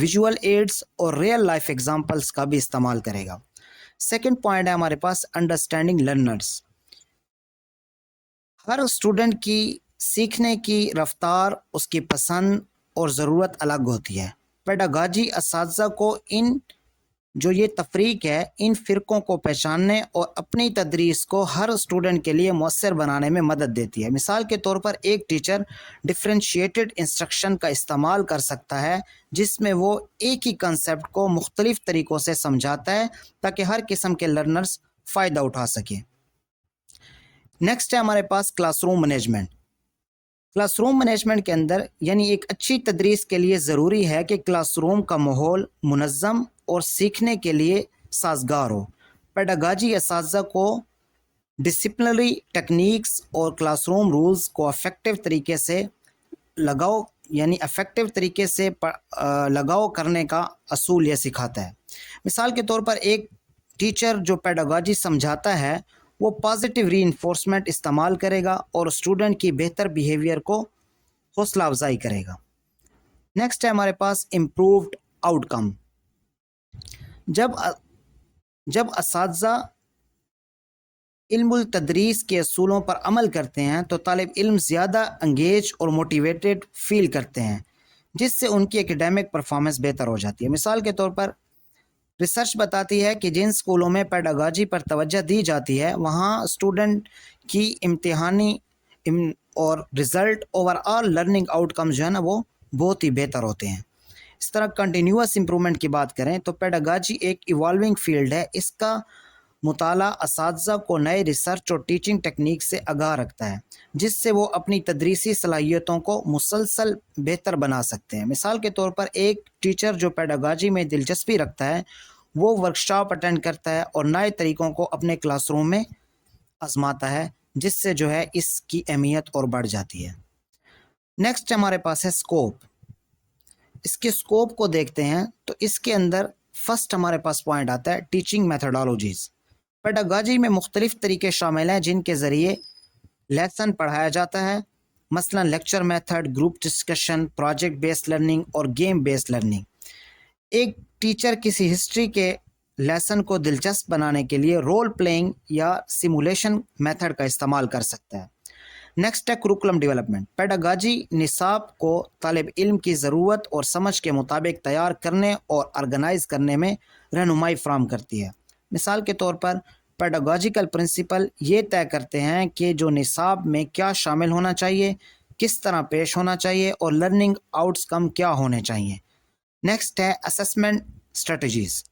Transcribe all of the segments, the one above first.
Visual AIDS اور real life examples کا بھی استعمال کرے گا۔ سیکنڈ پوائنٹ ہے ہمارے پاس انڈرسٹینڈنگ لرنرز۔ ہر اسٹوڈنٹ کی سیکھنے کی رفتار، اس کی پسند اور ضرورت الگ ہوتی ہے۔ پیڈاگاجی اساتذہ کو جو یہ تفریق ہے ان فرقوں کو پہچاننے اور اپنی تدریس کو ہر اسٹوڈنٹ کے لیے مؤثر بنانے میں مدد دیتی ہے۔ مثال کے طور پر ایک ٹیچر ڈفرینشیٹڈ انسٹرکشن کا استعمال کر سکتا ہے، جس میں وہ ایک ہی کنسیپٹ کو مختلف طریقوں سے سمجھاتا ہے تاکہ ہر قسم کے لرنرز فائدہ اٹھا سکیں۔ نیکسٹ ہے ہمارے پاس classroom management. Classroom management کے اندر یعنی ایک اچھی تدریس کے لیے ضروری ہے کہ کلاس روم کا ماحول منظم اور سیکھنے کے لیے سازگار ہو۔ پیڈاگاجی اساتذہ کو ڈسپلنری ٹیکنیکس اور کلاس روم رولز کو افیکٹو طریقے سے لگاؤ کرنے کا اصول یہ سکھاتا ہے۔ مثال کے طور پر ایک ٹیچر جو پیڈاگاجی سمجھاتا ہے وہ پازیٹیو ری انفورسمنٹ استعمال کرے گا اور اسٹوڈنٹ کی بہتر بیہیویئر کو حوصلہ افزائی کرے گا۔ نیکسٹ ہے ہمارے پاس امپرووڈ آؤٹ کم۔ جب اساتذہ علم التدریس کے اصولوں پر عمل کرتے ہیں تو طالب علم زیادہ انگیج اور موٹیویٹڈ فیل کرتے ہیں، جس سے ان کی ایکیڈیمک پرفارمنس بہتر ہو جاتی ہے۔ مثال کے طور پر ریسرچ بتاتی ہے کہ جن اسکولوں میں پیڈاگاجی پر توجہ دی جاتی ہے وہاں اسٹوڈنٹ کی امتحانی اور result over all learning out کم جو ہے نا وہ بہت ہی بہتر ہوتے ہیں۔ اس طرح کنٹینیوس امپرومنٹ کی بات کریں تو پیڈاگاجی ایک ایوالونگ فیلڈ ہے۔ اس کا مطالعہ اساتذہ کو نئے ریسرچ اور ٹیچنگ ٹیکنیک سے آگاہ رکھتا ہے، جس سے وہ اپنی تدریسی صلاحیتوں کو مسلسل بہتر بنا سکتے ہیں۔ مثال کے طور پر ایک ٹیچر جو پیڈاگاجی میں دلچسپی رکھتا ہے وہ ورکشاپ اٹینڈ کرتا ہے اور نئے طریقوں کو اپنے کلاس روم میں آزماتا ہے، جس سے جو ہے اس کی اہمیت اور بڑھ جاتی ہے۔ نیکسٹ ہمارے پاس ہے اسکوپ۔ اس کے اسکوپ کو دیکھتے ہیں تو اس کے اندر فرسٹ ہمارے پاس پوائنٹ آتا ہے ٹیچنگ میتھڈالوجیز۔ پیڈاگاجی میں مختلف طریقے شامل ہیں جن کے ذریعے لیسن پڑھایا جاتا ہے، مثلا lecture method, group discussion, project based learning اور گیم بیسڈ لرننگ۔ ایک ٹیچر کسی ہسٹری کے لیسن کو دلچسپ بنانے کے لیے رول پلینگ یا سیمولیشن میتھڈ کا استعمال کر سکتا ہے۔ نیکسٹ ہے کریکولم ڈیولپمنٹ۔ پیڈاگاجی نصاب کو طالب علم کی ضرورت اور سمجھ کے مطابق تیار کرنے اور آرگنائز کرنے میں رہنمائی فراہم کرتی ہے۔ مثال کے طور پر پیڈاگاجیکل پرنسپل یہ طے کرتے ہیں کہ جو نصاب میں کیا شامل ہونا چاہیے، کس طرح پیش ہونا چاہیے اور لرننگ آؤٹس کم کیا ہونے چاہیے۔ نیکسٹ ہے اسسمنٹ اسٹریٹجیز۔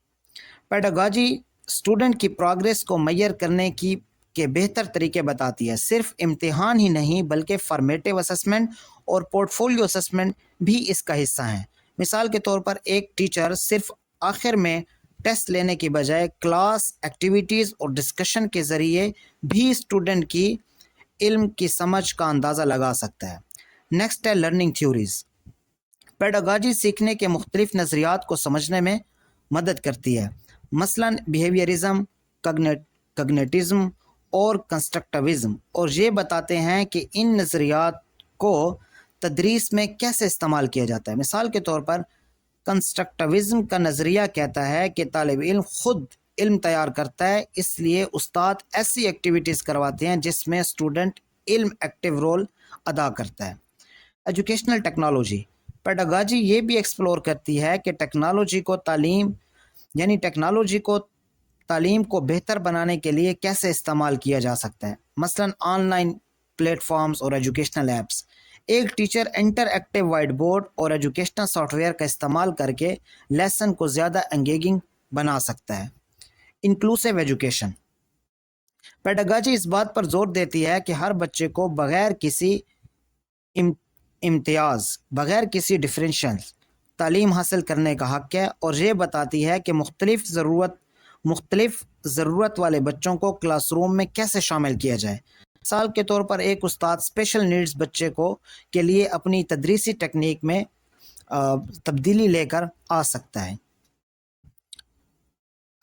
پیڈاگاجی اسٹوڈنٹ کی پروگریس کو میئر کرنے کے بہتر طریقے بتاتی ہے۔ صرف امتحان ہی نہیں بلکہ فارمیٹیو اسسمنٹ اور پورٹ فولیو اسسمنٹ بھی اس کا حصہ ہیں۔ مثال کے طور پر ایک ٹیچر صرف آخر میں ٹیسٹ لینے کی بجائے کلاس ایکٹیویٹیز اور ڈسکشن کے ذریعے بھی اسٹوڈنٹ کی علم کی سمجھ کا اندازہ لگا سکتا ہے۔ نیکسٹ ہے لرننگ تھیوریز۔ پیڈاگاجی سیکھنے کے مختلف نظریات کو سمجھنے میں مدد کرتی ہے، مثلا بیہیویئرزم، کگنیٹزم اور کنسٹرکٹیوزم، اور یہ بتاتے ہیں کہ ان نظریات کو تدریس میں کیسے استعمال کیا جاتا ہے۔ مثال کے طور پر کنسٹرکٹیوزم کا نظریہ کہتا ہے کہ طالب علم خود علم تیار کرتا ہے، اس لیے استاد ایسی ایکٹیویٹیز کرواتے ہیں جس میں اسٹوڈنٹ علم ایکٹیو رول ادا کرتا ہے۔ Educational technology. پیڈاگاجی یہ بھی ایکسپلور کرتی ہے کہ ٹیکنالوجی کو تعلیم کو بہتر بنانے کے لیے کیسے استعمال کیا جا سکتا ہے، مثلا آن لائن پلیٹ فارمز اور ایجوکیشنل ایپس۔ ایک teacher interactive whiteboard اور ایجوکیشنل سافٹ ویئر کا استعمال کر کے لیسن کو زیادہ انگیجنگ بنا سکتا ہے۔ Inclusive education. پیڈاگاجی اس بات پر زور دیتی ہے کہ ہر بچے کو بغیر کسی امتیاز، بغیر کسی ڈفرینشیل تعلیم حاصل کرنے کا حق ہے، اور یہ بتاتی ہے کہ مختلف ضرورت والے بچوں کو کلاس روم میں کیسے شامل کیا جائے۔ مثال کے طور پر ایک استاد اسپیشل نیڈز بچے کے لیے اپنی تدریسی ٹیکنیک میں تبدیلی لے کر آ سکتا ہے۔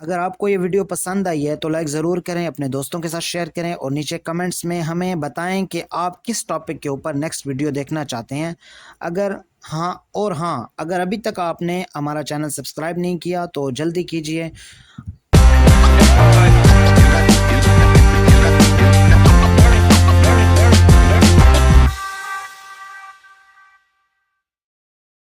اگر آپ کو یہ ویڈیو پسند آئی ہے تو لائک ضرور کریں، اپنے دوستوں کے ساتھ شیئر کریں، اور نیچے کمنٹس میں ہمیں بتائیں کہ آپ کس ٹاپک کے اوپر نیکسٹ ویڈیو دیکھنا چاہتے ہیں۔ اگر ابھی تک آپ نے ہمارا چینل سبسکرائب نہیں کیا تو جلدی کیجئے۔